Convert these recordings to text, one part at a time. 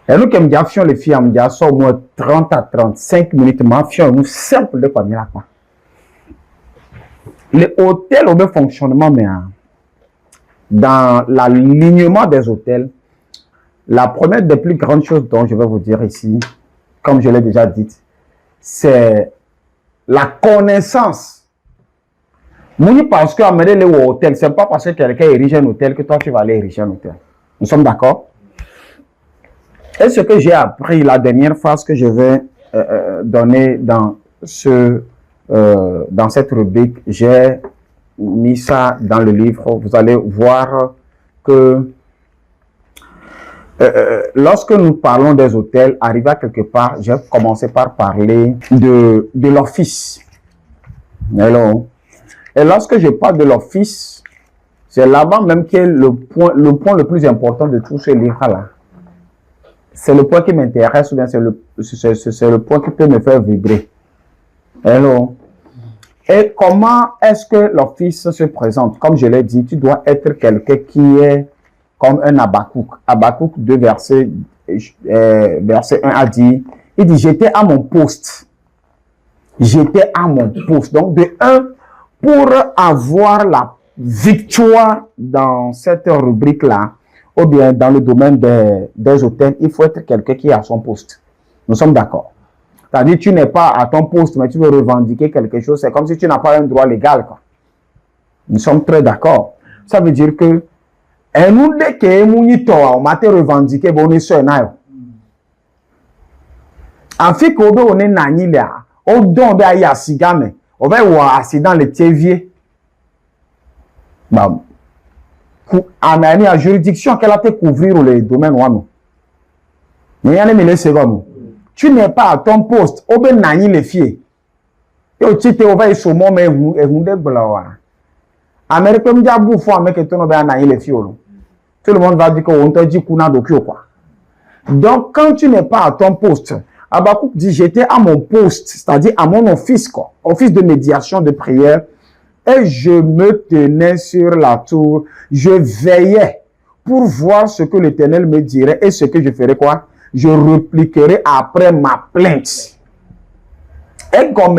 Et nous, comme nous les filles, nous avons au moins 30 à 35 minutes, nous simple de quoi là. Les hôtels ont un fonctionnement, mais dans l'alignement des hôtels, la première des plus grandes choses dont je vais vous dire ici, comme je l'ai déjà dit, c'est la connaissance. Moi, parce que amener les hôtels, c'est pas parce que quelqu'un érige un hôtel que toi tu vas aller ériger un hôtel. Nous sommes d'accord? Et ce que j'ai appris la dernière phrase que je vais donner dans cette rubrique, j'ai mis ça dans le livre. Vous allez voir que lorsque nous parlons des hôtels, arrivé à quelque part, j'ai commencé par parler de l'office. Et lorsque je parle de l'office, c'est là-bas même qui est le point le plus important de tout ce livre-là. C'est le point qui m'intéresse ou bien c'est le point qui peut me faire vibrer. Hello. Et comment est-ce que l'office se présente? Comme je l'ai dit, tu dois être quelqu'un qui est comme un Habakkuk. Habakkuk 2, verset 1 a dit, il dit, j'étais à mon poste. J'étais à mon poste. Donc, de 1, pour avoir la victoire dans cette rubrique-là, ou bien dans le domaine des hôtels, il faut être quelqu'un qui est à son poste. Nous sommes d'accord. C'est-à-dire, tu n'es pas à ton poste, mais tu veux revendiquer quelque chose. C'est comme si tu n'as pas un droit légal, quoi. Nous sommes très d'accord. Ça veut dire que, nous, dès que nous m'a revendiqué, bon, on est sur un en fait, on est nani là, on donne des accidents, on va voir accident le tévier. Bah, amener à juridiction qu'elle a te couvrir les domaines ouanou. Mais il y a des secondes. Tu n'es pas à ton poste, on va nani les filles. Et au titre, on va y sommer, mais on est blanc. Américain, me dit à bout, faut que tu n'as nani les filles. Tout le monde va dire qu'on te dit qu'on a d'occhio, quoi. Donc, quand tu n'es pas à ton poste, Habakkuk dit, j'étais à mon poste, c'est-à-dire à mon office, quoi. Office de médiation de prière. Et je me tenais sur la tour, je veillais pour voir ce que l'Éternel me dirait et ce que je ferais quoi? Je répliquerai après ma plainte. Et comme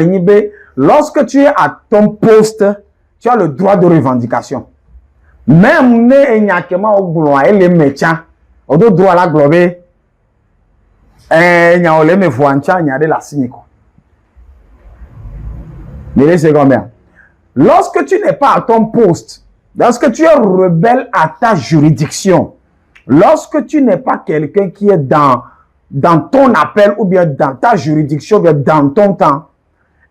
lorsque tu es à ton poste, tu as le droit de revendication. Même les métiers, on a droit à la globe. Et il y a les voitures, il y a de la signe. Mais c'est combien? Lorsque tu n'es pas à ton poste, lorsque tu es rebelle à ta juridiction, lorsque tu n'es pas quelqu'un qui est dans ton appel ou bien dans ta juridiction, ou bien dans ton temps,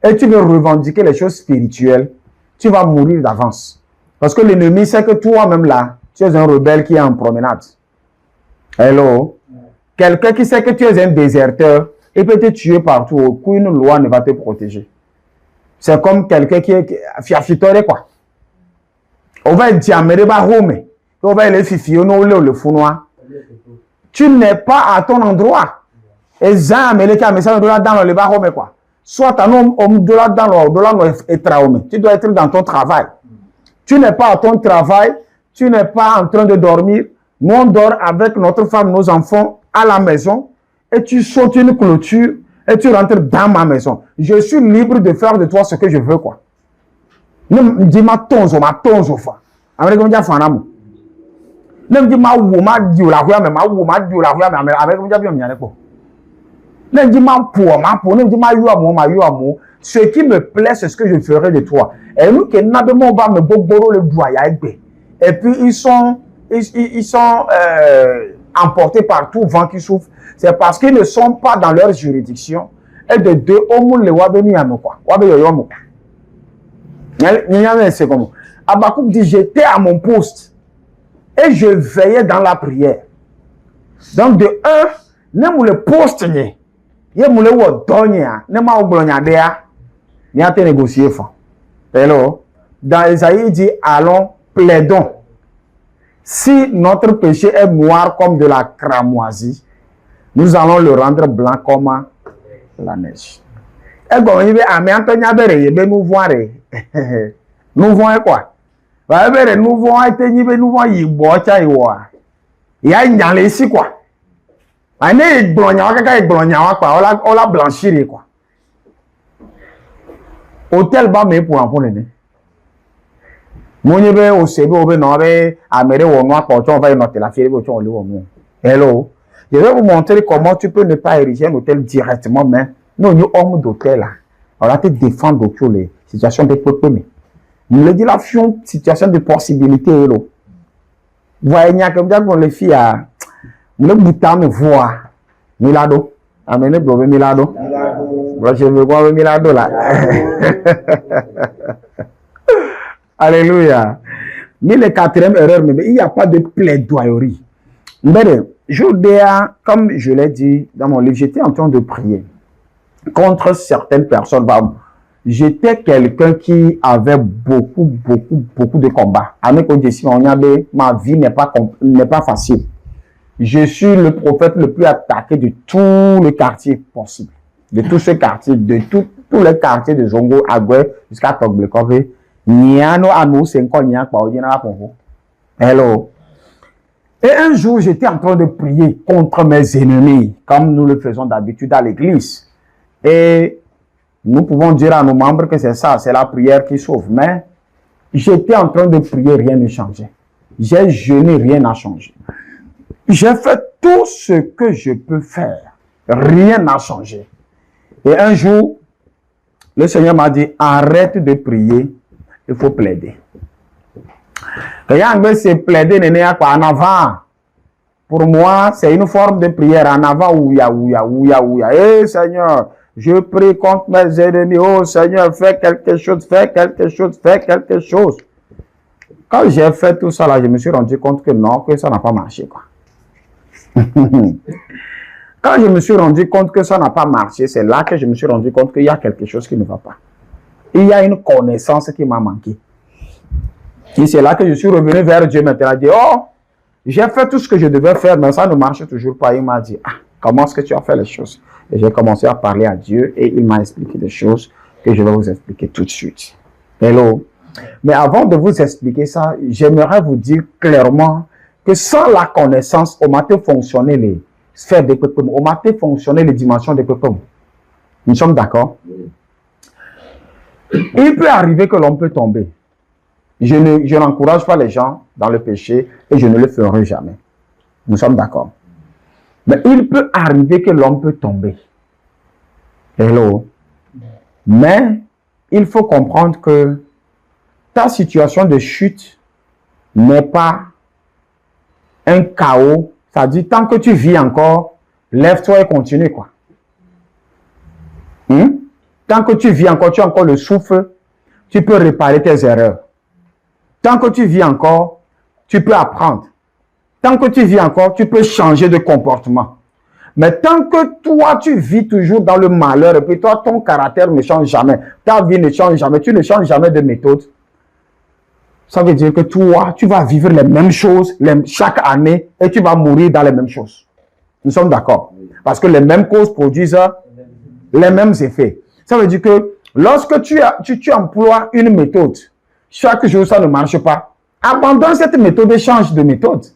et tu veux revendiquer les choses spirituelles, tu vas mourir d'avance. Parce que l'ennemi sait que toi-même là, tu es un rebelle qui est en promenade. Hello? Quelqu'un qui sait que tu es un déserteur, il peut te tuer partout, aucune loi ne va te protéger. C'est comme quelqu'un qui est fiafitore, quoi. On va dire, on va aller fifier, le founoir. Tu n'es pas à ton endroit. Et ça, mais ça dans le barome, quoi. Soit un homme de là dans le tu dois être dans ton travail. Tu n'es pas à ton travail, tu n'es pas en train de dormir. Nous, on dort avec notre femme, nos enfants à la maison, et tu sautes une clôture. Et tu rentres dans ma maison. Je suis libre de faire de toi ce que je veux, quoi. Ne dis ma tonzo, fa. Avec un dia fanam. Ne dis ma wouma di la rue, mais ma wouma di la rue, mais avec un dia bien miane ko. Ne dis ma pour, ne dis ma you. Ce qui me plaît, c'est ce que je ferai de toi. Et nous, que n'abement pas me boboro le bois, et puis ils sont emportés par tout vent qui souffle. C'est parce qu'ils ne sont pas dans leur juridiction. Et de deux, Habakkuk dit, j'étais à mon poste et je veillais dans la prière. Donc de un, ne mou le poste ni, ye mou le wo donya, ne ma oglonya dea, ni a te négocier fa. Hello. Dans Isaïe, il dit, allons, plaidons. Si notre péché est noir comme de la cramoisie, nous allons le rendre blanc comme la neige. Et bon, il va nous voir. Nous voyons quoi? Nous voyons nous voyons il y a une ici quoi. Ane blonyawa quoi, on la blanchir quoi. Hôtel ba me pour enfant né. Monye be o sebe o be no be amere wo no apa on va noter la fière be on le wo mo. Hello. Je vais vous montrer comment tu peux ne pas ériger un hôtel directement, mais non, nous homme d'hôtel là. On va te défendre sur les situations de problèmes. Nous le dit la situation de possibilité hello. Voyez, il y a comme ça qu'on les filles à le bouton me voit. Milado. Amenez blové Milado. Voilà, je veux voir Milado là. Alléluia. Mais la quatrième erreur, mais il n'y a pas de plaidoyerie. Mais comme je l'ai dit dans mon livre, j'étais en train de prier contre certaines personnes. J'étais quelqu'un qui avait beaucoup de combats. Ma vie n'est pas facile. Je suis le prophète le plus attaqué de tout le quartier possible. De tout ce quartier, de tous les quartiers de Zongo, Agwe, jusqu'à Togbekove. Hello. Et un jour, j'étais en train de prier contre mes ennemis, comme nous le faisons d'habitude à l'église. Et nous pouvons dire à nos membres que c'est ça, c'est la prière qui sauve. Mais j'étais en train de prier, rien ne changeait. J'ai jeûné, rien n'a changé. J'ai fait tout ce que je peux faire. Rien n'a changé. Et un jour, le Seigneur m'a dit, arrête de prier, il faut plaider. Quand c'est plaider, en avant. Pour moi, c'est une forme de prière en avant. Ouya. Eh Seigneur, je prie contre mes ennemis. Oh Seigneur, fais quelque chose. Quand j'ai fait tout ça, là, je me suis rendu compte que non, que ça n'a pas marché. Quoi. Quand je me suis rendu compte que ça n'a pas marché, c'est là que je me suis rendu compte qu'il y a quelque chose qui ne va pas. Il y a une connaissance qui m'a manqué. Et c'est là que je suis revenu vers Dieu maintenant. Dit, oh, j'ai fait tout ce que je devais faire, mais ça ne marche toujours pas. Il m'a dit, ah, comment est-ce que tu as fait les choses? Et j'ai commencé à parler à Dieu et il m'a expliqué des choses que je vais vous expliquer tout de suite. Hello. Mais avant de vous expliquer ça, j'aimerais vous dire clairement que sans la connaissance, on m'a fait fonctionner les sphères des peuples, on m'a fait fonctionner les dimensions des peuples. Nous sommes d'accord? Il peut arriver que l'on peut tomber. Je n'encourage pas les gens dans le péché et je ne le ferai jamais. Nous sommes d'accord. Mais il peut arriver que l'homme peut tomber. Hello. Mais il faut comprendre que ta situation de chute n'est pas un chaos. Ça dit, tant que tu vis encore, lève-toi et continue, quoi. Tant que tu vis encore, tu as encore le souffle, tu peux réparer tes erreurs. Tant que tu vis encore, tu peux apprendre. Tant que tu vis encore, tu peux changer de comportement. Mais tant que toi, tu vis toujours dans le malheur, et puis toi, ton caractère ne change jamais, ta vie ne change jamais, tu ne changes jamais de méthode, ça veut dire que toi, tu vas vivre les mêmes choses chaque année et tu vas mourir dans les mêmes choses. Nous sommes d'accord. Parce que les mêmes causes produisent les mêmes effets. Ça veut dire que lorsque tu emploies une méthode, chaque jour ça ne marche pas, abandonne cette méthode et change de méthode.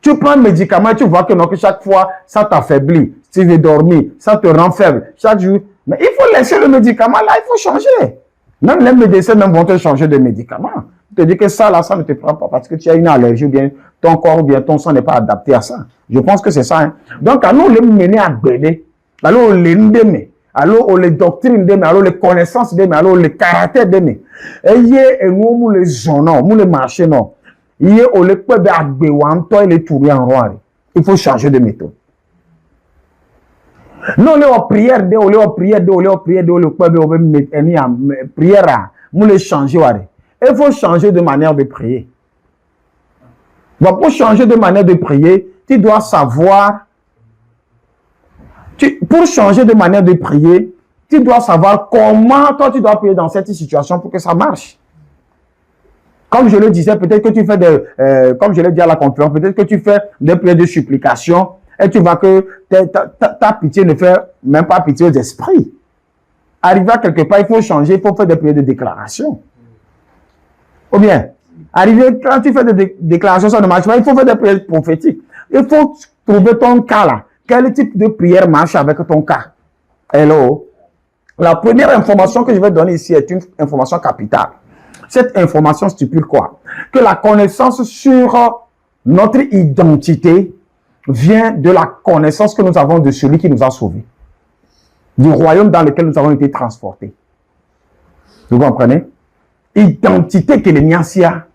Tu prends un médicament et tu vois que, non, que chaque fois ça t'affaiblit, tu veux dormir, ça te rend faible chaque jour. Mais il faut laisser le médicament là, il faut changer. Même les médecins même vont te changer de médicament. Te dire que ça là, ça ne te prend pas parce que tu as une allergie ou bien ton corps ou bien ton sang n'est pas adapté à ça. Je pense que c'est ça. Hein. Donc, à nous les mener à béné, alors les ndémé, alors les doctrines d'aimer, alors les connaissances d'aimer, alors les caractères d'aimer. Et nous les zones, nous les marchés non. Il faut changer de méthode. Non, les prières nous les changer. Il faut changer de manière de prier. Pour changer de manière de prier, tu dois savoir. Pour changer de manière de prier, tu dois savoir comment toi tu dois prier dans cette situation pour que ça marche. Comme je le disais, peut-être que tu fais comme je l'ai dit à la conférence, peut-être que tu fais des prières de supplication et tu vois que ta pitié ne fait même pas pitié aux esprits. Arriver à quelque part, il faut changer, il faut faire des prières de déclaration. Ou bien, arriver, quand tu fais des déclarations, ça ne marche pas, il faut faire des prières prophétiques. Il faut trouver ton cas là. quel type de prière marche avec ton cas? Hello? La première information que je vais donner ici est une information capitale. Cette information stipule quoi? Que la connaissance sur notre identité vient de la connaissance que nous avons de celui qui nous a sauvés, du royaume dans lequel nous avons été transportés. Vous comprenez? Identité que l'Ignacia,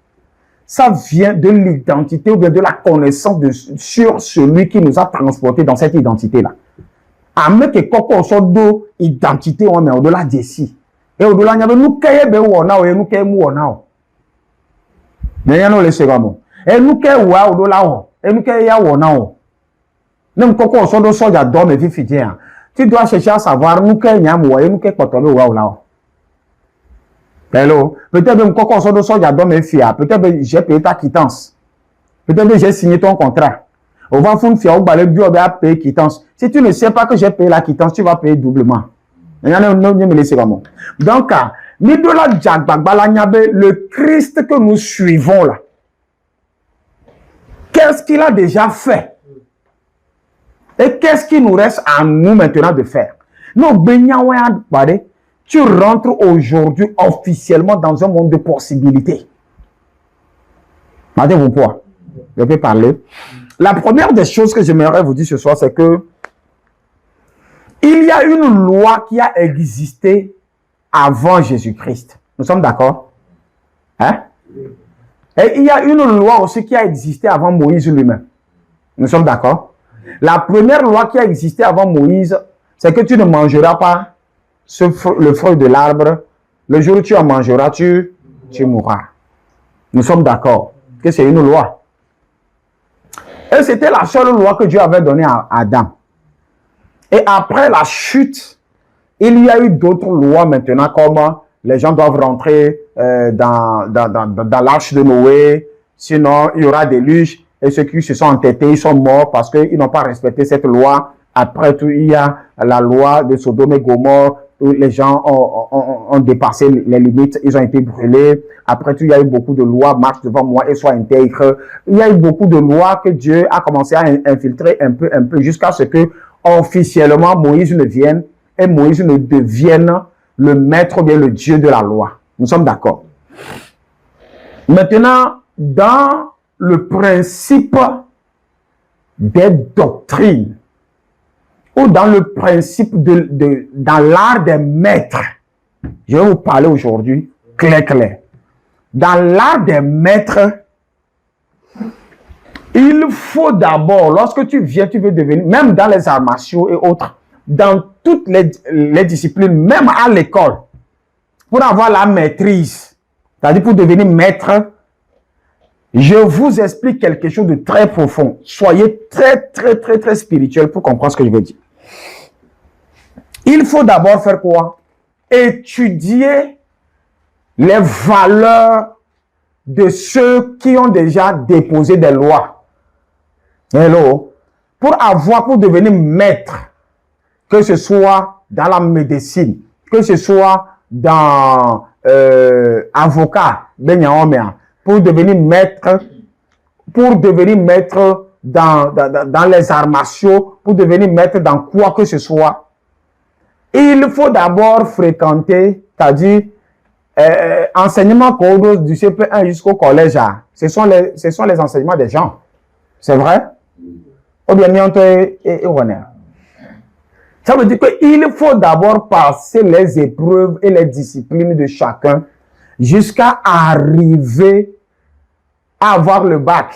ça vient de l'identité ou bien de la connaissance sur celui qui nous a transportés dans cette identité-là. Avec que koko sodo identité on met au-delà d'ici. Et au-delà, il y a nous qui est beau et nous qui est mouonao. Mais il y a nous les secondes. Et nous qui est au-delà et nous qui est yaonao. Nous koko sodo soja dorme vivre. Tu dois chercher à savoir nous qui est nyamou et nous qui est potolo là. Hello, peut-être même koko sodo soja dorme fia. Peut-être j'ai payé ta quittance. Peut-être j'ai signé ton contrat. On va faire une fière au balai bio à payer quittance. Si tu ne sais pas que j'ai payé la quittance, tu vas payer doublement. Donc, le Christ que nous suivons là, qu'est-ce qu'il a déjà fait? Et qu'est-ce qu'il nous reste à nous maintenant de faire? Tu rentres aujourd'hui officiellement dans un monde de possibilités. Vous pouvez. Je vais parler. La première des choses que j'aimerais vous dire ce soir, c'est que il y a une loi qui a existé avant Jésus-Christ. Nous sommes d'accord? Hein? Et il y a une loi aussi qui a existé avant Moïse lui-même. Nous sommes d'accord? La première loi qui a existé avant Moïse, c'est que tu ne mangeras pas le fruit de l'arbre. Le jour où tu en mangeras, tu mourras. Nous sommes d'accord que c'est une loi. Et c'était la seule loi que Dieu avait donnée à Adam. Et après la chute, il y a eu d'autres lois maintenant, comme les gens doivent rentrer dans l'arche de Noé, sinon il y aura des déluge, et ceux qui se sont entêtés, ils sont morts parce qu'ils n'ont pas respecté cette loi. Après tout, il y a la loi de Sodome et Gomorrhe, où les gens ont dépassé les limites, ils ont été brûlés. Après tout, il y a eu beaucoup de lois, marche devant moi et sois intègre. Il y a eu beaucoup de lois que Dieu a commencé à infiltrer un peu, jusqu'à ce que officiellement Moïse ne vienne et Moïse ne devienne le maître ou bien le Dieu de la loi. Nous sommes d'accord. Maintenant, dans le principe des doctrines, ou dans le principe dans l'art des maîtres, je vais vous parler aujourd'hui clair. Dans l'art des maîtres, il faut d'abord, lorsque tu viens, tu veux devenir, même dans les arts martiaux et autres, dans toutes les disciplines, même à l'école, pour avoir la maîtrise, c'est-à-dire pour devenir maître, je vous explique quelque chose de très profond. Soyez très spirituel pour comprendre ce que je veux dire. Il faut d'abord faire quoi? Étudier les valeurs de ceux qui ont déjà déposé des lois. Hello? Pour devenir maître, que ce soit dans la médecine, que ce soit dans avocat, pour devenir maître dans les arts martiaux, pour devenir maître dans quoi que ce soit, il faut d'abord fréquenter, c'est-à-dire enseignement du CP1 jusqu'au collège. Ce sont les enseignements des gens. C'est vrai? Ou bien, ça veut dire qu'il faut d'abord passer les épreuves et les disciplines de chacun jusqu'à arriver à avoir le bac.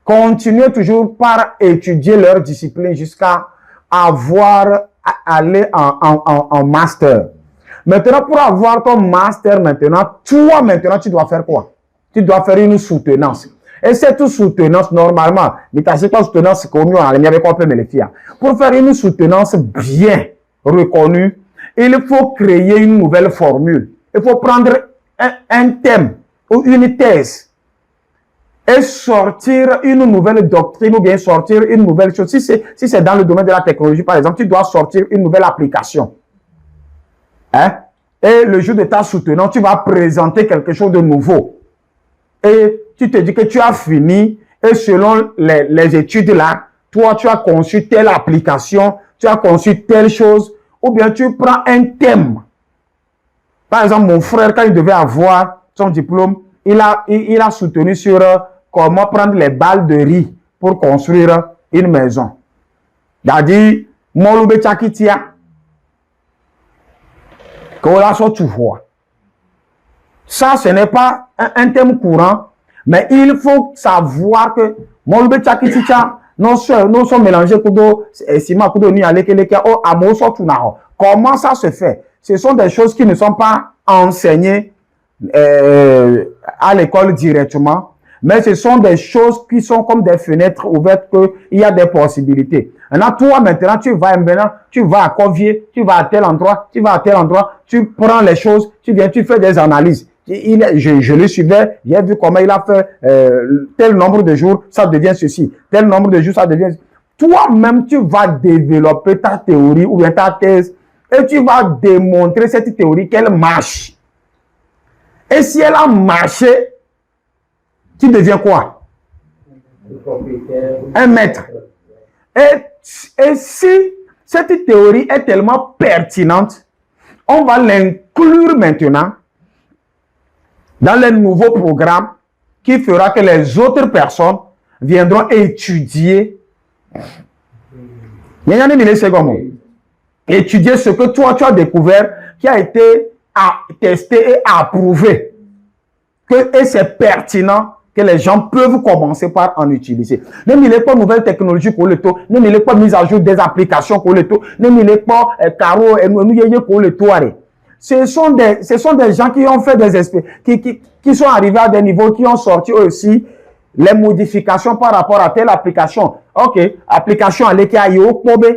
Continuez toujours par étudier leur discipline jusqu'à aller en master. Maintenant, pour avoir ton master toi, tu dois faire quoi? Tu dois faire une soutenance. Et cette soutenance, normalement, pour faire une soutenance bien reconnue, il faut créer une nouvelle formule. Il faut prendre un thème ou une thèse et sortir une nouvelle doctrine ou bien sortir une nouvelle chose. Si c'est dans le domaine de la technologie, par exemple, tu dois sortir une nouvelle application. Hein? Et le jour de ta soutenance, tu vas présenter quelque chose de nouveau. Et tu te dis que tu as fini et selon les études là, toi, tu as conçu telle application, tu as conçu telle chose, ou bien tu prends un thème. Par exemple, mon frère, quand il devait avoir son diplôme, il a soutenu sur comment prendre les balles de riz pour construire une maison. Il a dit, Moloube Tchakitia, ça, ce n'est pas un thème courant, mais il faut savoir que Moloube Tchakitia, non sont mélangés kudo, sima kudo ni aleke o amoso tunao. Comment ça se fait? Ce sont des choses qui ne sont pas enseignées à l'école directement, mais ce sont des choses qui sont comme des fenêtres ouvertes qu'il y a des possibilités. Maintenant, tu vas à Corvier, tu vas à tel endroit, tu vas à tel endroit, tu prends les choses, tu viens, tu fais des analyses. Je le suivais, j'ai vu comment il a fait tel nombre de jours, ça devient ceci, tel nombre de jours, ça devient... Toi-même, tu vas développer ta théorie ou bien ta thèse et tu vas démontrer cette théorie qu'elle marche. Et si elle a marché, tu deviens quoi? Un maître. Et si cette théorie est tellement pertinente, on va l'inclure maintenant dans le nouveau programme qui fera que les autres personnes viendront étudier. Étudier ce que toi tu as découvert, qui a été testé et approuvé. Et c'est pertinent que les gens peuvent commencer par en utiliser. Ne m'il pas nouvelle technologie pour le taux, ne m'il pas mise à jour des applications pour le taux, ne m'il pas carreau et nous pour le taux. Ce sont des gens qui ont fait des expériences, qui sont arrivés à des niveaux, qui ont sorti aussi les modifications par rapport à telle application. Ok, application à l'équipe yo pobe,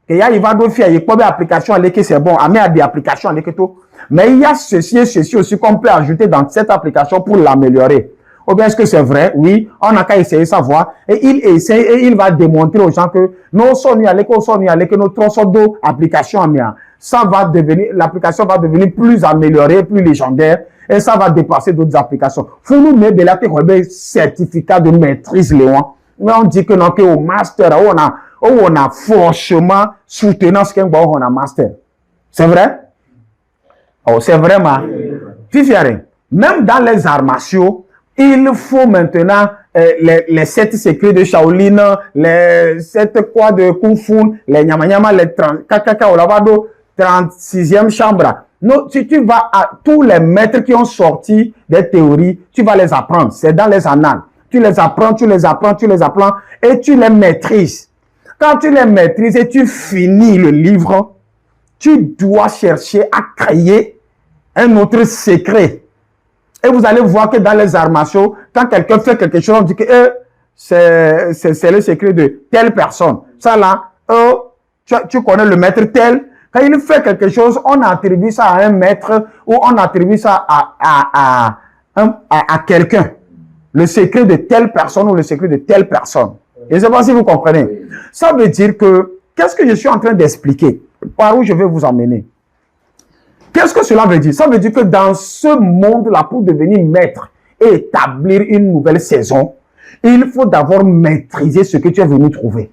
que ya il va do faire y pobe application à l'équipe c'est bon, mais à des applications à l'équipe tout. Mais il y a ceci et ceci aussi qu'on peut ajouter dans cette application pour l'améliorer. Ou bien est-ce que c'est vrai? Oui, on n'a qu'à essayer de savoir. Et il essaie et il va démontrer aux gens que nous sommes allés que notre tronçon d'application à ça va devenir, l'application va devenir plus améliorée, plus légendaire, et ça va dépasser d'autres applications. Faut nous mettre de la certificat de maîtrise, Léon. Mais on dit que non, que au master, on a franchement soutenu ce qu'on a master. C'est vrai? Oh, c'est vraiment. Même dans les arts martiaux, il faut maintenant les 7 secrets de Shaolin, les 7 quoi de Kung Fu, les Nyama, les 36e chambre. Non, si tu vas à tous les maîtres qui ont sorti des théories, tu vas les apprendre. C'est dans les annales. Tu les apprends et tu les maîtrises. Quand tu les maîtrises et tu finis le livre, tu dois chercher à créer un autre secret. Et vous allez voir que dans les arts martiaux, quand quelqu'un fait quelque chose, on dit que c'est le secret de telle personne. Ça là, tu connais le maître tel. Quand il fait quelque chose, on attribue ça à un maître ou on attribue ça à quelqu'un. Le secret de telle personne ou le secret de telle personne. Je ne sais pas si vous comprenez. Ça veut dire que, qu'est-ce que je suis en train d'expliquer? Par où je vais vous emmener? Qu'est-ce que cela veut dire? Ça veut dire que dans ce monde-là, pour devenir maître et établir une nouvelle saison, il faut d'abord maîtriser ce que tu es venu trouver.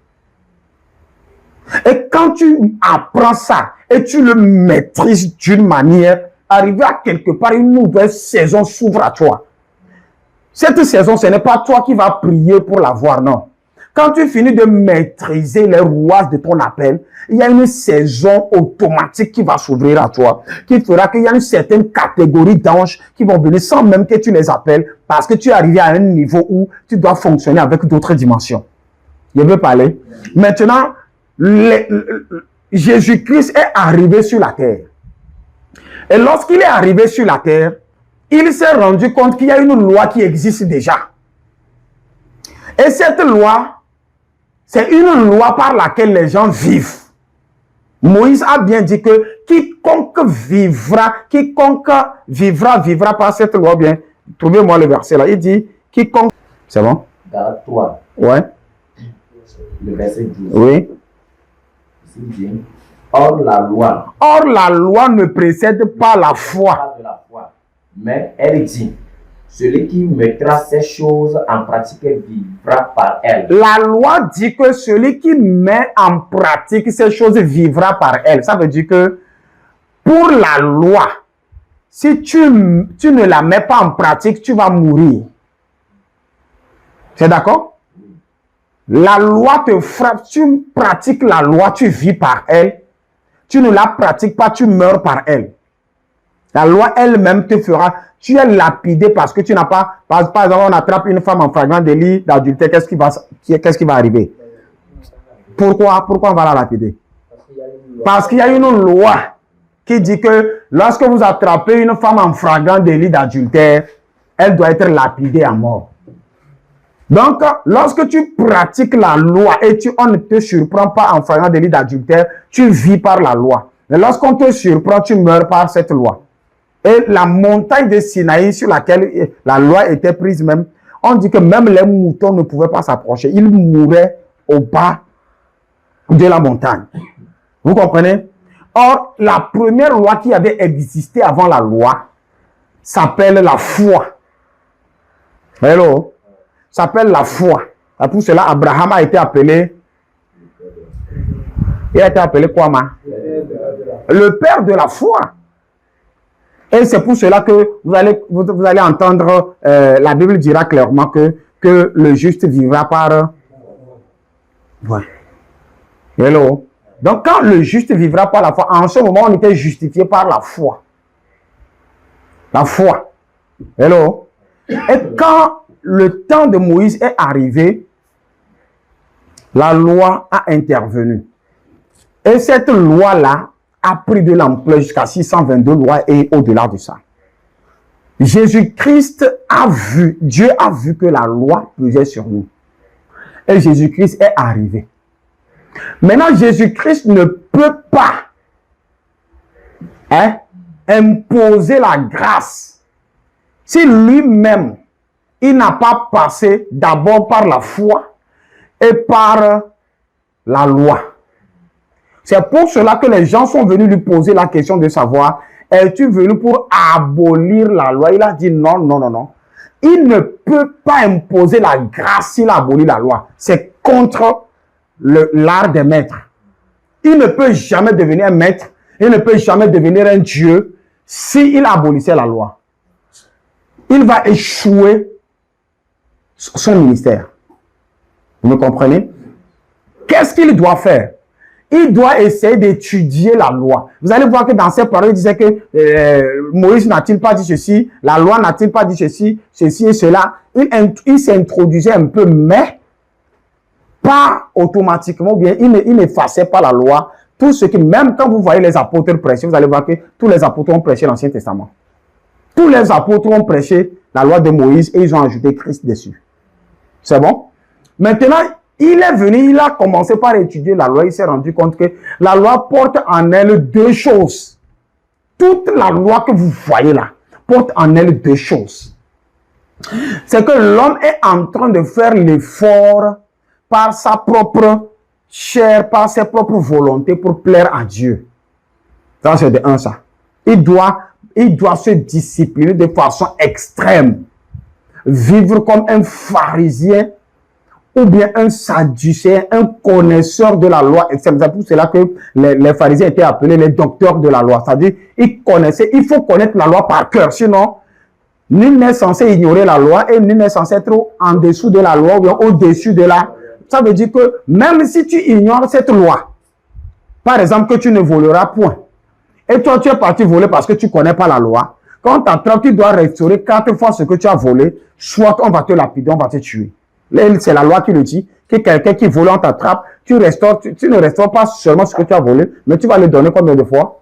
Et quand tu apprends ça et tu le maîtrises d'une manière, arriver à quelque part, une nouvelle saison s'ouvre à toi. Cette saison, ce n'est pas toi qui vas prier pour l'avoir, non. Quand tu finis de maîtriser les rouages de ton appel, il y a une saison automatique qui va s'ouvrir à toi, qui fera qu'il y a une certaine catégorie d'anges qui vont venir sans même que tu les appelles, parce que tu es arrivé à un niveau où tu dois fonctionner avec d'autres dimensions. Je veux parler. Maintenant, Jésus-Christ est arrivé sur la terre. Et lorsqu'il est arrivé sur la terre, il s'est rendu compte qu'il y a une loi qui existe déjà. Et cette loi, c'est une loi par laquelle les gens vivent. Moïse a bien dit que quiconque vivra par cette loi. Bien, trouvez-moi le verset là. Il dit quiconque. C'est bon? Dans 3. Ouais. Le verset 12. Oui. Or la loi ne précède pas la foi. Mais elle dit, Celui qui mettra ces choses en pratique vivra par elles. La loi dit que celui qui met en pratique ces choses vivra par elles. Ça veut dire que pour la loi, si tu ne la mets pas en pratique, tu vas mourir. C'est d'accord? La loi te frappe, tu pratiques la loi, tu vis par elle. Tu ne la pratiques pas, tu meurs par elle. La loi elle-même te fera, tu es lapidé parce que tu n'as pas, par exemple, on attrape une femme en flagrant délit d'adultère, qu'est-ce qui va arriver? Pourquoi on va la lapider? Parce qu'il y a une loi qui dit que lorsque vous attrapez une femme en flagrant délit d'adultère, elle doit être lapidée à mort. Donc, lorsque tu pratiques la loi et on ne te surprend pas en flagrant délit d'adultère, tu vis par la loi. Mais lorsqu'on te surprend, tu meurs par cette loi. Et la montagne de Sinaï sur laquelle la loi était prise même, on dit que même les moutons ne pouvaient pas s'approcher. Ils mouraient au bas de la montagne. Vous comprenez? Or, la première loi qui avait existé avant la loi s'appelle la foi. Hello? S'appelle la foi. Et pour cela, Abraham a été appelé. Il a été appelé quoi, ma? Le père de la foi. Et c'est pour cela que vous allez entendre, la Bible dira clairement que le juste vivra par... Ouais. Hello? Donc, quand le juste vivra par la foi, en ce moment, on était justifié par la foi. La foi. Hello? Et quand le temps de Moïse est arrivé, la loi a intervenu. Et cette loi-là a pris de l'ampleur jusqu'à 622 lois et au-delà de ça. Jésus-Christ a vu, Dieu a vu que la loi pesait sur nous. Et Jésus-Christ est arrivé. Maintenant, Jésus-Christ ne peut pas imposer la grâce si lui-même, il n'a pas passé d'abord par la foi et par la loi. C'est pour cela que les gens sont venus lui poser la question de savoir, es-tu venu pour abolir la loi? Il a dit non, non, non, non. Il ne peut pas imposer la grâce s'il abolit la loi. C'est contre l'art des maîtres. Il ne peut jamais devenir un maître, il ne peut jamais devenir un Dieu s'il abolissait la loi. Il va échouer son ministère. Vous me comprenez? Qu'est-ce qu'il doit faire? Il doit essayer d'étudier la loi. Vous allez voir que dans ces paroles, il disait que Moïse n'a-t-il pas dit ceci, la loi n'a-t-il pas dit ceci, ceci et cela. Il s'introduisait un peu, mais pas automatiquement, ou bien il n'effaçait pas la loi. Tout ce qui, même quand vous voyez les apôtres prêcher, vous allez voir que tous les apôtres ont prêché l'Ancien Testament. Tous les apôtres ont prêché la loi de Moïse et ils ont ajouté Christ dessus. C'est bon? Maintenant, il est venu, il a commencé par étudier la loi, il s'est rendu compte que la loi porte en elle deux choses. Toute la loi que vous voyez là porte en elle deux choses. C'est que l'homme est en train de faire l'effort par sa propre chair, par ses propres volontés pour plaire à Dieu. Ça, c'est de un, ça. Il doit se discipliner de façon extrême. Vivre comme un pharisien ou bien un sadducéen, un connaisseur de la loi. C'est pour cela que les pharisiens étaient appelés les docteurs de la loi. C'est-à-dire, ils connaissaient, il faut connaître la loi par cœur. Sinon, nul n'est censé ignorer la loi et nul n'est censé être en dessous de la loi ou bien au-dessus de la... Ça veut dire que même si tu ignores cette loi, par exemple que tu ne voleras point, et toi tu es parti voler parce que tu ne connais pas la loi, quand on t'attrape, tu dois restaurer 4 fois ce que tu as volé, soit on va te lapider, on va te tuer. C'est la loi qui le dit, que quelqu'un qui vole, on t'attrape, tu ne restaures pas seulement ce que tu as volé, mais tu vas le donner combien de fois?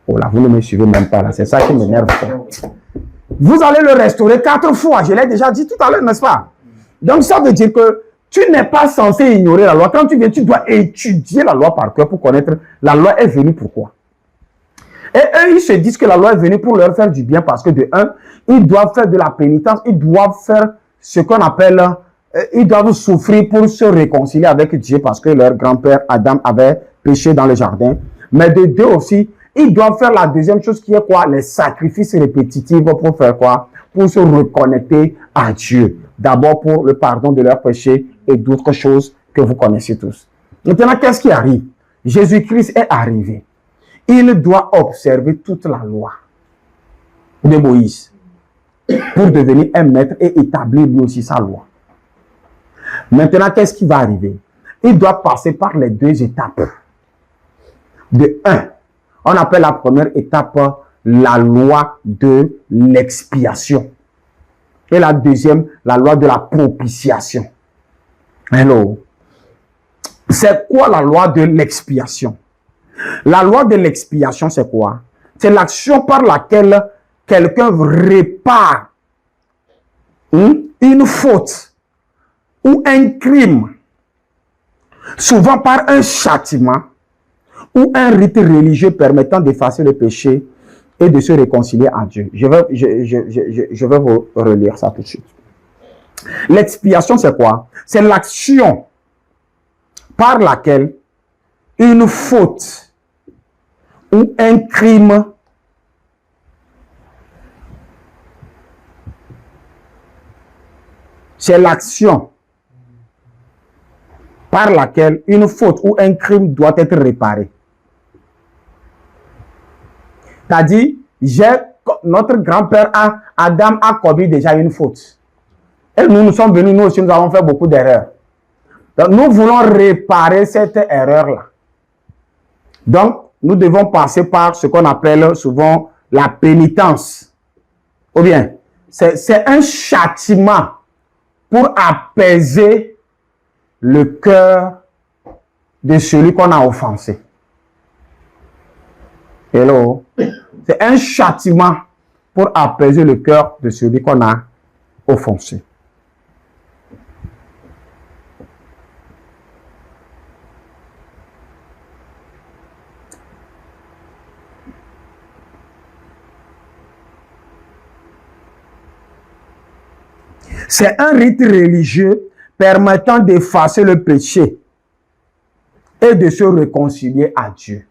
Oh là, vous ne me suivez même pas là, c'est ça qui m'énerve. Vous allez le restaurer 4 fois, je l'ai déjà dit tout à l'heure, n'est-ce pas? Donc ça veut dire que tu n'es pas censé ignorer la loi. Quand tu viens, tu dois étudier la loi par cœur pour connaître la loi est venue pourquoi. Et eux, ils se disent que la loi est venue pour leur faire du bien parce que de un, ils doivent faire de la pénitence, ils doivent faire ce qu'on appelle, ils doivent souffrir pour se réconcilier avec Dieu parce que leur grand-père Adam avait péché dans le jardin. Mais de deux aussi, ils doivent faire la deuxième chose qui est quoi? Les sacrifices répétitifs pour faire quoi? pour se reconnecter à Dieu. D'abord pour le pardon de leurs péchés et d'autres choses que vous connaissez tous. Maintenant, qu'est-ce qui arrive? Jésus-Christ est arrivé. Il doit observer toute la loi de Moïse pour devenir un maître et établir lui aussi sa loi. Maintenant, qu'est-ce qui va arriver? Il doit passer par les deux étapes. De un, on appelle la première étape la loi de l'expiation. Et la deuxième, la loi de la propitiation. Hello. C'est quoi la loi de l'expiation? La loi de l'expiation, c'est quoi? C'est l'action par laquelle quelqu'un répare une faute ou un crime, souvent par un châtiment ou un rite religieux permettant d'effacer le péché et de se réconcilier à Dieu. Je vais vous relire ça tout de suite. L'expiation, c'est quoi? C'est l'action par laquelle une faute ou un crime c'est l'action par laquelle une faute ou un crime doit être réparé. C'est-à-dire, notre grand-père Adam a commis déjà une faute. Et nous sommes venus, nous aussi, nous avons fait beaucoup d'erreurs. Donc, nous voulons réparer cette erreur-là. Donc, nous devons passer par ce qu'on appelle souvent la pénitence. Ou bien, c'est un châtiment pour apaiser le cœur de celui qu'on a offensé. Hello? C'est un châtiment pour apaiser le cœur de celui qu'on a offensé. C'est un rite religieux permettant d'effacer le péché et de se réconcilier à Dieu.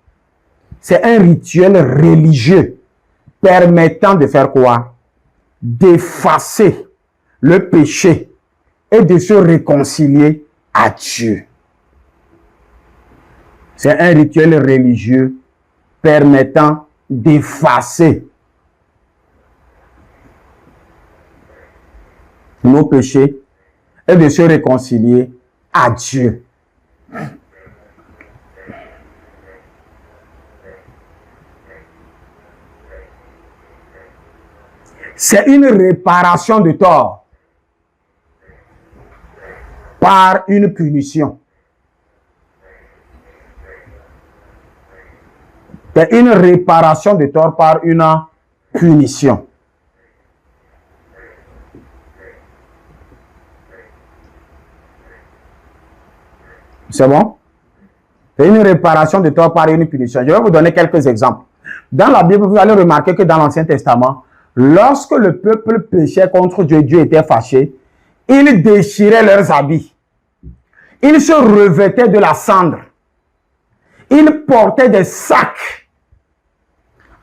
C'est un rituel religieux permettant de faire quoi? D'effacer le péché et de se réconcilier à Dieu. C'est un rituel religieux permettant d'effacer nos péchés et de se réconcilier à Dieu. C'est une réparation de tort par une punition. C'est une réparation de tort par une punition. C'est bon? C'est une réparation de tort par une punition. Je vais vous donner quelques exemples. Dans la Bible, vous allez remarquer que dans l'Ancien Testament, lorsque le peuple péchait contre Dieu, Dieu était fâché, ils déchiraient leurs habits. Ils se revêtaient de la cendre. Ils portaient des sacs.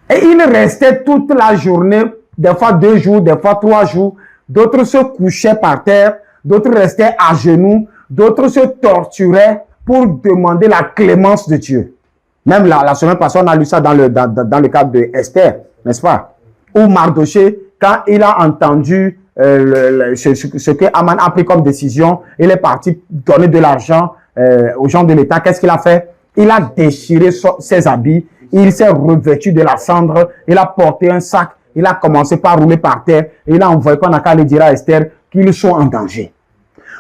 Et ils restaient toute la journée, des fois 2 jours, des fois 3 jours. D'autres se couchaient par terre, d'autres restaient à genoux, d'autres se torturaient pour demander la clémence de Dieu. Même la semaine passée, on a lu ça dans le cadre de Esther, n'est-ce pas? Où Mardoché, quand il a entendu ce que Haman a pris comme décision, il est parti donner de l'argent aux gens de l'État. Qu'est-ce qu'il a fait? Il a déchiré ses habits, il s'est revêtu de la cendre, il a porté un sac, il a commencé par rouler par terre, et il a envoyé qu'on a qu'à le dire à Esther qu'ils sont en danger.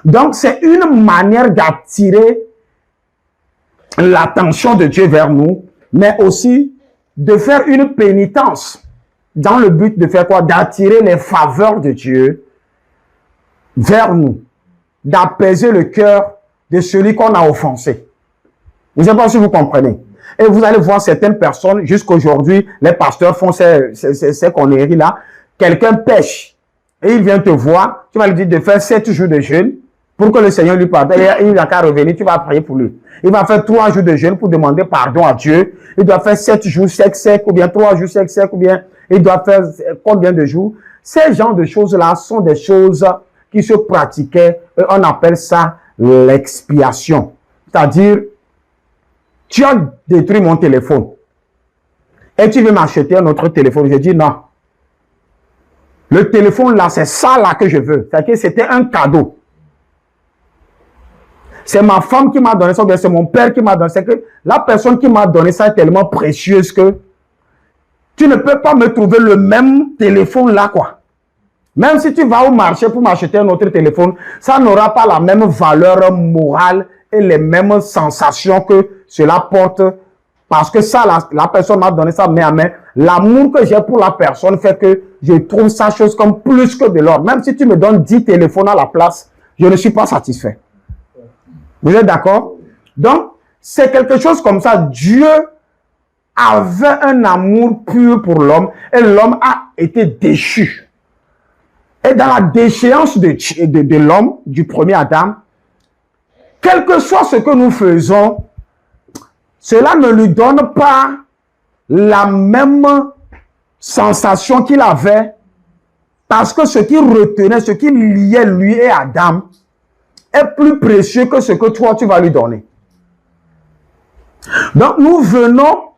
Donc, c'est une manière d'attirer l'attention de Dieu vers nous, mais aussi de faire une pénitence dans le but de faire quoi? D'attirer les faveurs de Dieu vers nous, d'apaiser le cœur de celui qu'on a offensé. Je ne sais pas si vous comprenez. Et vous allez voir certaines personnes, jusqu'aujourd'hui, les pasteurs font ces conneries-là. Quelqu'un pêche et il vient te voir, tu vas lui dire de faire 7 jours de jeûne pour que le Seigneur lui pardonne. Et il n'a qu'à revenir, tu vas prier pour lui. Il va faire 3 jours de jeûne pour demander pardon à Dieu. Il doit faire 7 jours sec, ou bien 3 jours sec, ou bien il doit faire combien de jours? Ces genres de choses-là sont des choses qui se pratiquaient, et on appelle ça l'expiation. C'est-à-dire, tu as détruit mon téléphone et tu veux m'acheter un autre téléphone. Je dis non. Le téléphone là, c'est ça là que je veux. C'est-à-dire que c'était un cadeau. C'est ma femme qui m'a donné ça, c'est mon père qui m'a donné ça. C'est que la personne qui m'a donné ça est tellement précieuse que tu ne peux pas me trouver le même téléphone là, quoi. Même si tu vas au marché pour m'acheter un autre téléphone, ça n'aura pas la même valeur morale et les mêmes sensations que cela porte. Parce que ça, la personne m'a donné ça main à main. L'amour que j'ai pour la personne fait que je trouve sa chose comme plus que de l'or. Même si tu me donnes 10 téléphones à la place, je ne suis pas satisfait. Vous êtes d'accord? Donc, c'est quelque chose comme ça. Dieu avait un amour pur pour l'homme et l'homme a été déchu. Et dans la déchéance de l'homme, du premier Adam, quel que soit ce que nous faisons, cela ne lui donne pas la même sensation qu'il avait, parce que ce qui retenait, ce qui liait lui et Adam, est plus précieux que ce que toi tu vas lui donner. Donc nous venons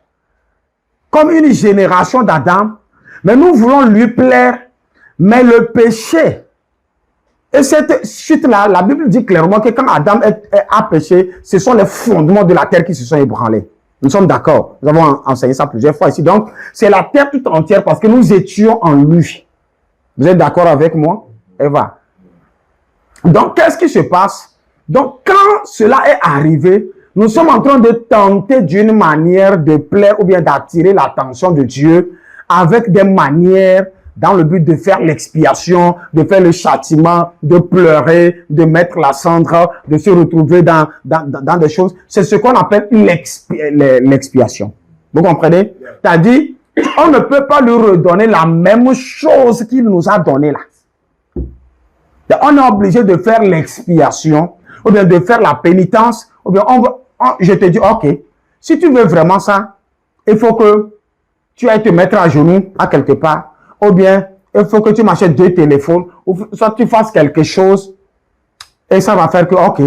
comme une génération d'Adam, mais nous voulons lui plaire, mais le péché, et cette chute-là, la Bible dit clairement que quand Adam a péché, ce sont les fondements de la terre qui se sont ébranlés. Nous sommes d'accord. Nous avons enseigné ça plusieurs fois ici. Donc, c'est la terre tout entière parce que nous étions en lui. Vous êtes d'accord avec moi? Eva. Donc, qu'est-ce qui se passe? Donc, quand cela est arrivé, nous sommes en train de tenter d'une manière de plaire ou bien d'attirer l'attention de Dieu avec des manières dans le but de faire l'expiation, de faire le châtiment, de pleurer, de mettre la cendre, de se retrouver dans des choses. C'est ce qu'on appelle l'expiation. Vous comprenez? C'est-à-dire, on ne peut pas lui redonner la même chose qu'il nous a donné là. On est obligé de faire l'expiation, ou bien de faire la pénitence, ou bien je te dis, ok, si tu veux vraiment ça, il faut que tu ailles te mettre à genoux à quelque part, ou bien il faut que tu m'achètes 2 téléphones, ou soit tu fasses quelque chose, et ça va faire que, ok,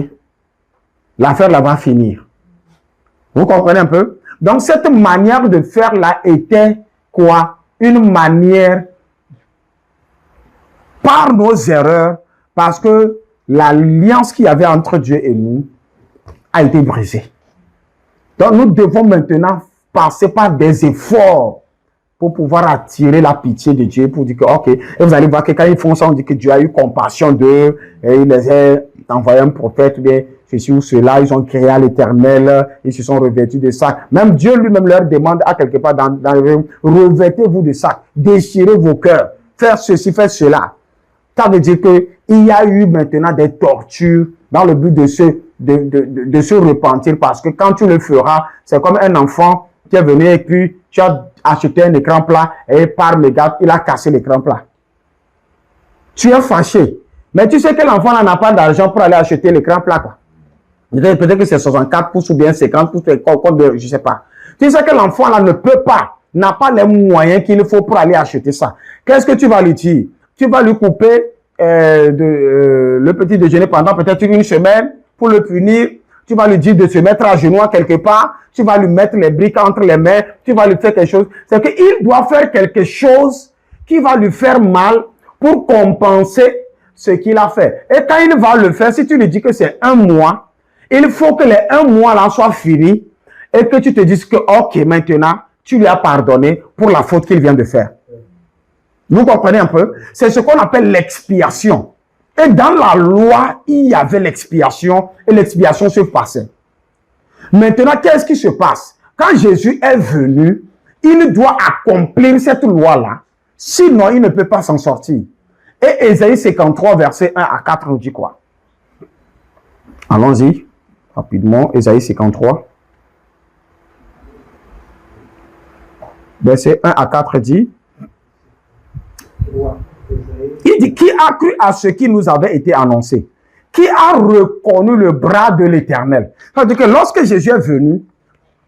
l'affaire là va finir. Vous comprenez un peu? Donc, cette manière de faire là était quoi? Une manière, par nos erreurs, parce que l'alliance qu'il y avait entre Dieu et nous a été brisée. Donc, nous devons maintenant passer par des efforts pour pouvoir attirer la pitié de Dieu, pour dire que, ok, et vous allez voir que quand ils font ça, on dit que Dieu a eu compassion d'eux, et il les a envoyé un prophète, bien, ceci ou cela, ils ont créé à l'Éternel, ils se sont revêtus de sacs. Même Dieu lui-même leur demande à quelque part, revêtez-vous de sacs, déchirez vos cœurs, faire ceci, faire cela. Ça veut dire qu'il y a eu maintenant des tortures dans le but de se repentir, parce que quand tu le feras, c'est comme un enfant qui est venu et puis tu as acheté un écran plat et par mégarde, il a cassé l'écran plat. Tu es fâché. Mais tu sais que l'enfant n'a pas d'argent pour aller acheter l'écran plat, quoi. Peut-être que c'est 64 pouces ou bien 50 pouces, je ne sais pas. Tu sais que l'enfant là ne peut pas, n'a pas les moyens qu'il faut pour aller acheter ça. Qu'est-ce que tu vas lui dire? Tu vas lui couper le petit déjeuner pendant peut-être une semaine pour le punir. Tu vas lui dire de se mettre à genoux quelque part. Tu vas lui mettre les briques entre les mains. Tu vas lui faire quelque chose. C'est qu'il doit faire quelque chose qui va lui faire mal pour compenser ce qu'il a fait. Et quand il va le faire, si tu lui dis que c'est 1 mois, il faut que les 1 mois là soient finis et que tu te dises que, ok, maintenant, tu lui as pardonné pour la faute qu'il vient de faire. Vous comprenez un peu? C'est ce qu'on appelle l'expiation. Et dans la loi, il y avait l'expiation et l'expiation se passait. Maintenant, qu'est-ce qui se passe? Quand Jésus est venu, il doit accomplir cette loi-là. Sinon, il ne peut pas s'en sortir. Et Ésaïe 53, verset 1 à 4 nous dit quoi? Allons-y, rapidement. Ésaïe 53. Verset 1 à 4 dit... Il dit, qui a cru à ce qui nous avait été annoncé? Qui a reconnu le bras de l'Éternel? C'est-à-dire que lorsque Jésus est venu,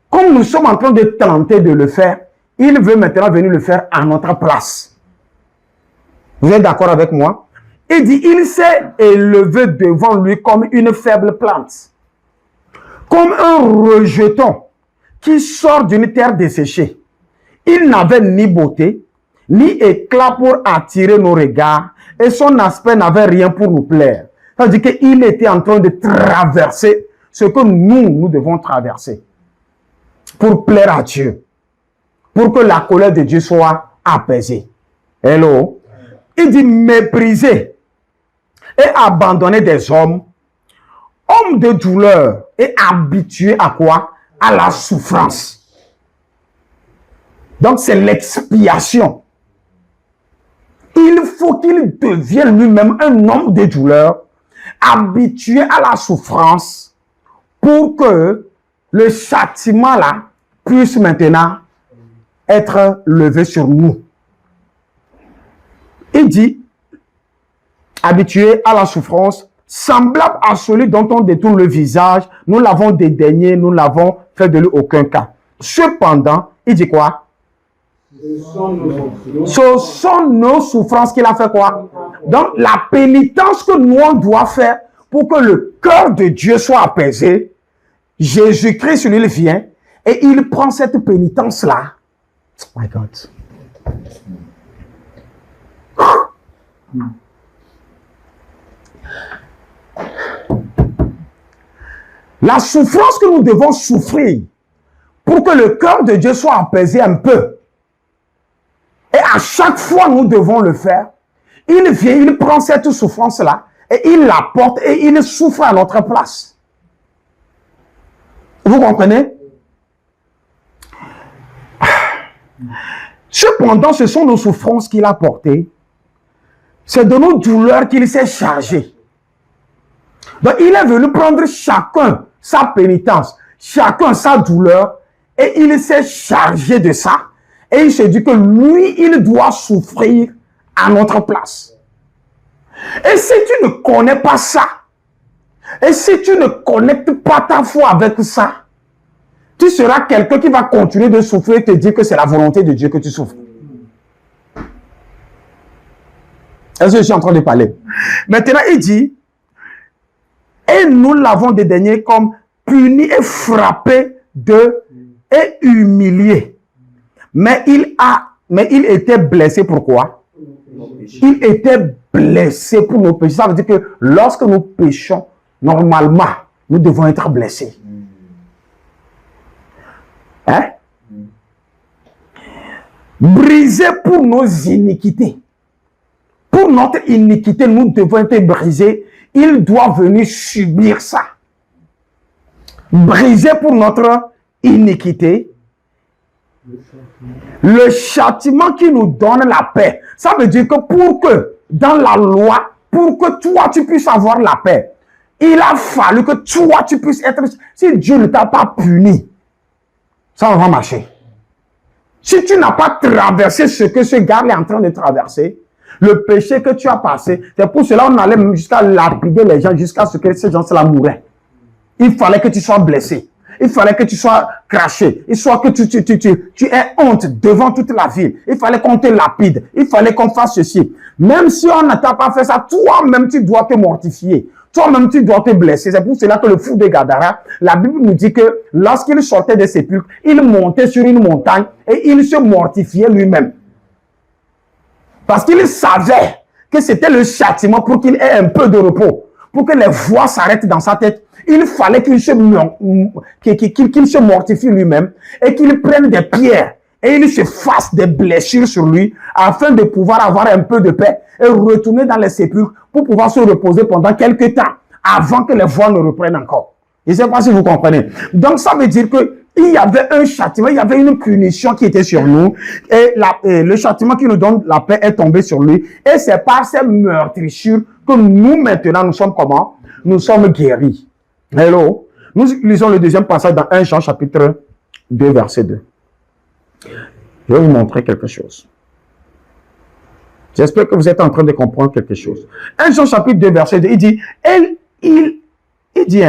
comme nous sommes en train de tenter de le faire, il veut maintenant venir le faire à notre place. Vous êtes d'accord avec moi? Il dit, il s'est élevé devant lui comme une faible plante, comme un rejeton qui sort d'une terre desséchée. Il n'avait ni beauté, ni éclat pour attirer nos regards, et son aspect n'avait rien pour nous plaire. C'est-à-dire qu'il était en train de traverser ce que nous devons traverser pour plaire à Dieu, pour que la colère de Dieu soit apaisée. Hello? Il dit mépriser et abandonner des hommes, hommes de douleur et habitués à quoi? À la souffrance. Donc c'est l'expiation. Il faut qu'il devienne lui-même un homme de douleur, habitué à la souffrance, pour que le châtiment là puisse maintenant être levé sur nous. Il dit, habitué à la souffrance, semblable à celui dont on détourne le visage, nous l'avons dédaigné, nous l'avons fait de lui aucun cas. Cependant, il dit quoi? Ce sont nos souffrances qu'il a fait quoi? Donc, la pénitence que nous on doit faire pour que le cœur de Dieu soit apaisé, Jésus-Christ, lui, il vient et il prend cette pénitence-là. Oh my God. La souffrance que nous devons souffrir pour que le cœur de Dieu soit apaisé un peu. Et à chaque fois nous devons le faire. Il vient, il prend cette souffrance-là et il la porte et il souffre à notre place. Vous comprenez? Cependant, ce sont nos souffrances qu'il a portées. C'est de nos douleurs qu'il s'est chargé. Donc, il est venu prendre chacun sa pénitence, chacun sa douleur, et il s'est chargé de ça. Et il se dit que lui, il doit souffrir à notre place. Et si tu ne connais pas ça, et si tu ne connectes pas ta foi avec ça, tu seras quelqu'un qui va continuer de souffrir et te dire que c'est la volonté de Dieu que tu souffres. Est-ce que je suis en train de parler? Maintenant, il dit, et nous l'avons dédaigné comme puni et frappé et humilié. Mais il était blessé. Pourquoi? Il était blessé pour nos péchés. Ça veut dire que lorsque nous péchons, normalement, nous devons être blessés. Hein? Brisé pour nos iniquités. Pour notre iniquité, nous devons être brisés. Il doit venir subir ça. Brisé pour notre iniquité. Le châtiment qui nous donne la paix. Ça veut dire que pour que, dans la loi, pour que toi, tu puisses avoir la paix, il a fallu que toi, tu puisses être... Si Dieu ne t'a pas puni, ça va marcher. Si tu n'as pas traversé ce que ce gars est en train de traverser, le péché que tu as passé, c'est pour cela qu'on allait jusqu'à lapider les gens, jusqu'à ce que ces gens-là mouraient. Il fallait que tu sois blessé. Il fallait que tu sois craché. Il fallait que tu aies honte devant toute la ville. Il fallait qu'on te lapide. Il fallait qu'on fasse ceci. Même si on ne t'a pas fait ça, toi-même, tu dois te mortifier. Toi-même, tu dois te blesser. C'est pour cela que le fou de Gadara, la Bible nous dit que lorsqu'il sortait des sépulcres, il montait sur une montagne et il se mortifiait lui-même. Parce qu'il savait que c'était le châtiment pour qu'il ait un peu de repos. Pour que les voix s'arrêtent dans sa tête. Il fallait qu'il se mortifie lui-même et qu'il prenne des pierres et il se fasse des blessures sur lui afin de pouvoir avoir un peu de paix et retourner dans les sépulcres pour pouvoir se reposer pendant quelques temps avant que les voix ne reprennent encore. Je ne sais pas si vous comprenez. Donc ça veut dire que il y avait un châtiment, il y avait une punition qui était sur nous et le châtiment qui nous donne la paix est tombé sur lui et c'est par ces meurtrissures que nous maintenant nous sommes comment? Nous sommes guéris. Hello. Nous lisons le deuxième passage dans 1 Jean chapitre 2 verset 2. Je vais vous montrer quelque chose. J'espère que vous êtes en train de comprendre quelque chose. 1 Jean chapitre 2 verset 2, il dit, il dit,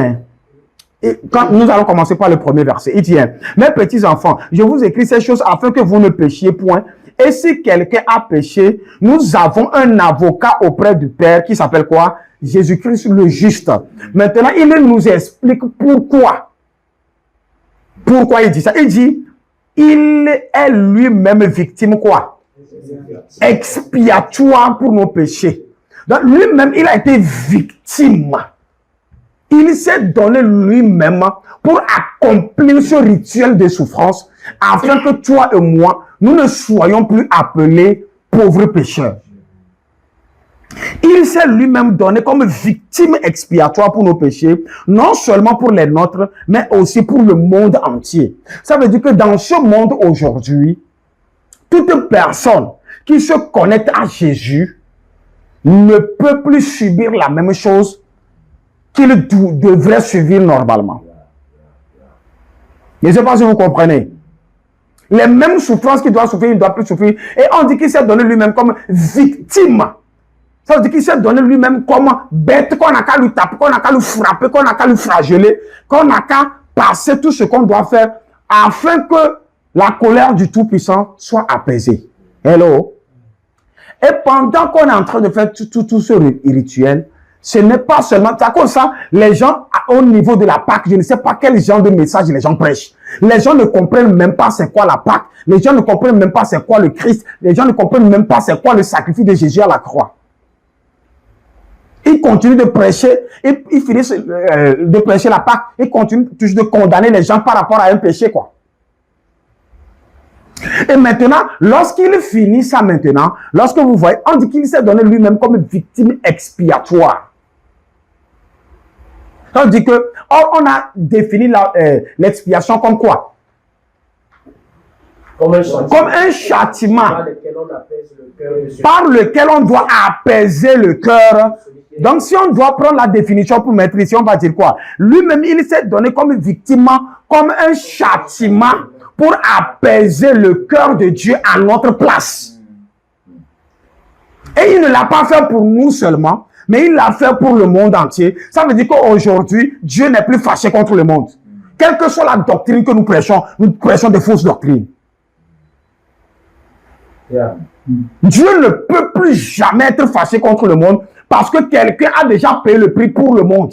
et quand nous allons commencer par le premier verset, il dit, mes petits enfants, je vous écris ces choses afin que vous ne péchiez point. Et si quelqu'un a péché, nous avons un avocat auprès du Père qui s'appelle quoi? Jésus-Christ le juste. Maintenant, il nous explique pourquoi. Pourquoi il dit ça? Il dit, il est lui-même victime quoi? Expiatoire pour nos péchés. Donc lui-même, il a été victime. Il s'est donné lui-même pour accomplir ce rituel de souffrance afin que toi et moi, nous ne soyons plus appelés pauvres pécheurs. Il s'est lui-même donné comme victime expiatoire pour nos péchés, non seulement pour les nôtres, mais aussi pour le monde entier. Ça veut dire que dans ce monde aujourd'hui, toute personne qui se connecte à Jésus ne peut plus subir la même chose qu'il devrait subir normalement. Je ne sais pas si vous comprenez. Les mêmes souffrances qu'il doit souffrir, il ne doit plus souffrir. Et on dit qu'il s'est donné lui-même comme victime. Ça veut dire qu'il s'est donné lui-même comme bête qu'on n'a qu'à lui taper, qu'on n'a qu'à lui frapper, qu'on n'a qu'à lui flageller, qu'on n'a qu'à passer tout ce qu'on doit faire afin que la colère du Tout-Puissant soit apaisée. Hello? Et pendant qu'on est en train de faire tout ce rituel, ce n'est pas seulement... C'est comme ça, les gens, au niveau de la Pâque, je ne sais pas quel genre de message les gens prêchent. Les gens ne comprennent même pas c'est quoi la Pâque. Les gens ne comprennent même pas c'est quoi le Christ. Les gens ne comprennent même pas c'est quoi le sacrifice de Jésus à la croix. Ils continuent de prêcher, ils finissent de prêcher la Pâque, ils continuent toujours de condamner les gens par rapport à un péché, quoi. Et maintenant, lorsqu'il finit ça maintenant, lorsque vous voyez, on dit qu'il s'est donné lui-même comme victime expiatoire. On dit que, on a défini l'expiation comme quoi? Comme un châtiment par lequel on doit apaiser le cœur. Donc, si on doit prendre la définition pour mettre ici, on va dire quoi? Lui-même, il s'est donné comme victime, comme un châtiment pour apaiser le cœur de Dieu à notre place. Et il ne l'a pas fait pour nous seulement, mais il l'a fait pour le monde entier. Ça veut dire qu'aujourd'hui, Dieu n'est plus fâché contre le monde. Quelle que soit la doctrine que nous prêchons des fausses doctrines. Yeah. Dieu ne peut plus jamais être fâché contre le monde parce que quelqu'un a déjà payé le prix pour le monde.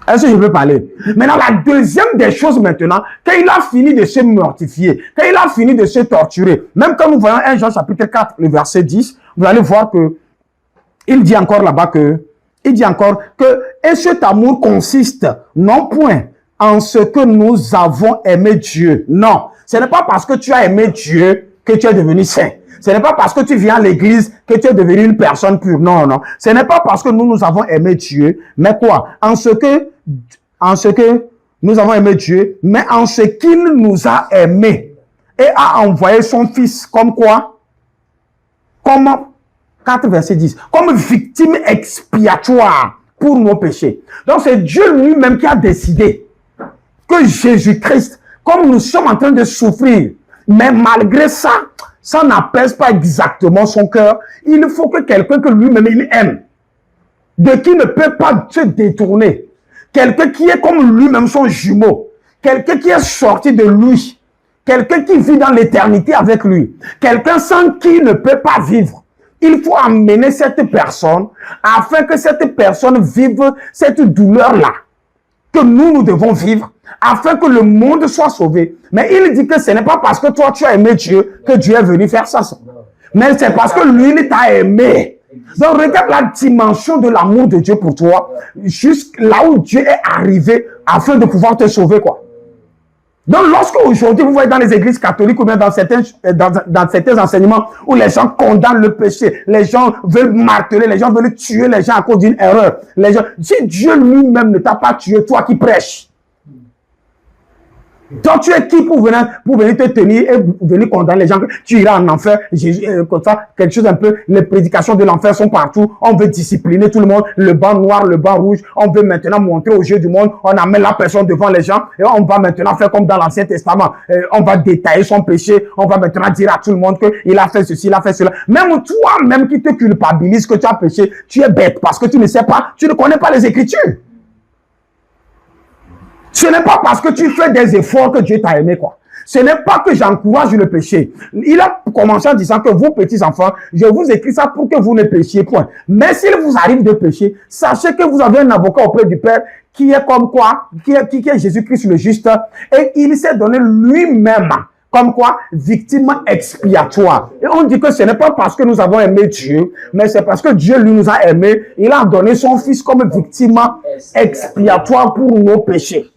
Est-ce que je peux parler? Maintenant, la deuxième des choses maintenant, quand il a fini de se mortifier, quand il a fini de se torturer, même quand nous voyons 1 Jean chapitre 4, le verset 10, vous allez voir que il dit encore là-bas que, et cet amour consiste non point en ce que nous avons aimé Dieu. Non, ce n'est pas parce que tu as aimé Dieu que tu es devenu saint. Ce n'est pas parce que tu viens à l'église que tu es devenu une personne pure. Non, non. Ce n'est pas parce que nous avons aimé Dieu, mais quoi? En ce que nous avons aimé Dieu, mais en ce qu'il nous a aimés et a envoyé son Fils comme quoi? Comme 4 verset 10. Comme victime expiatoire pour nos péchés. Donc c'est Dieu lui-même qui a décidé que Jésus-Christ, comme nous sommes en train de souffrir, mais malgré ça, ça n'apaise pas exactement son cœur. Il faut que quelqu'un que lui-même il aime, de qui ne peut pas se détourner, quelqu'un qui est comme lui-même son jumeau, quelqu'un qui est sorti de lui, quelqu'un qui vit dans l'éternité avec lui, quelqu'un sans qui il ne peut pas vivre. Il faut amener cette personne afin que cette personne vive cette douleur-là que nous devons vivre afin que le monde soit sauvé. Mais il dit que ce n'est pas parce que toi tu as aimé Dieu que Dieu est venu faire ça. Mais c'est parce que lui, il t'a aimé. Donc regarde la dimension de l'amour de Dieu pour toi, jusque là où Dieu est arrivé afin de pouvoir te sauver, quoi. Donc lorsque aujourd'hui vous voyez dans les églises catholiques ou bien dans certains enseignements où les gens condamnent le péché, les gens veulent marteler, les gens veulent tuer les gens à cause d'une erreur. Si Dieu lui-même ne t'a pas tué, toi qui prêches, toi, tu es qui pour venir te tenir et venir condamner les gens que tu iras en enfer, Jésus, comme ça, quelque chose un peu, les prédications de l'enfer sont partout, on veut discipliner tout le monde, le banc noir, le banc rouge, on veut maintenant montrer aux yeux du monde, on amène la personne devant les gens et on va maintenant faire comme dans l'Ancien Testament, on va détailler son péché, on va maintenant dire à tout le monde qu'il a fait ceci, il a fait cela. Même toi-même qui te culpabilise que tu as péché, tu es bête parce que tu ne sais pas, tu ne connais pas les Écritures. Ce n'est pas parce que tu fais des efforts que Dieu t'a aimé, quoi. Ce n'est pas que j'encourage le péché. Il a commencé en disant que vous, petits enfants, je vous écris ça pour que vous ne péchiez point. Mais s'il vous arrive de pécher, sachez que vous avez un avocat auprès du Père qui est comme quoi, qui est Jésus-Christ le juste, et il s'est donné lui-même comme quoi, victime expiatoire. Et on dit que ce n'est pas parce que nous avons aimé Dieu, mais c'est parce que Dieu lui nous a aimés. Il a donné son Fils comme victime expiatoire pour nos péchés.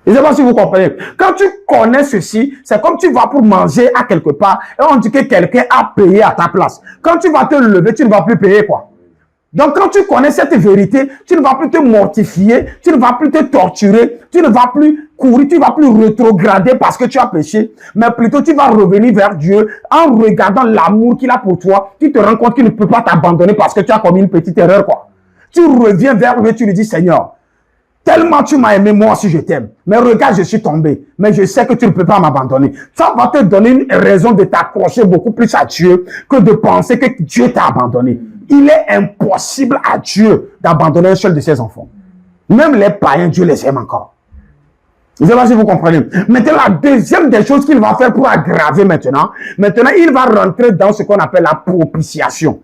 Je ne sais pas si vous comprenez. Quand tu connais ceci, c'est comme tu vas pour manger à quelque part et on dit que quelqu'un a payé à ta place. Quand tu vas te lever, tu ne vas plus payer quoi. Donc, quand tu connais cette vérité, tu ne vas plus te mortifier, tu ne vas plus te torturer, tu ne vas plus courir, tu ne vas plus rétrograder parce que tu as péché, mais plutôt tu vas revenir vers Dieu en regardant l'amour qu'il a pour toi. Tu te rends compte qu'il ne peut pas t'abandonner parce que tu as commis une petite erreur, quoi. Tu reviens vers lui et tu lui dis, Seigneur, tellement tu m'as aimé, moi aussi je t'aime. Mais regarde, je suis tombé. Mais je sais que tu ne peux pas m'abandonner. Ça va te donner une raison de t'accrocher beaucoup plus à Dieu que de penser que Dieu t'a abandonné. Il est impossible à Dieu d'abandonner un seul de ses enfants. Même les païens, Dieu les aime encore. Je ne sais pas si vous comprenez. Maintenant, la deuxième des choses qu'il va faire pour aggraver maintenant, il va rentrer dans ce qu'on appelle la propitiation.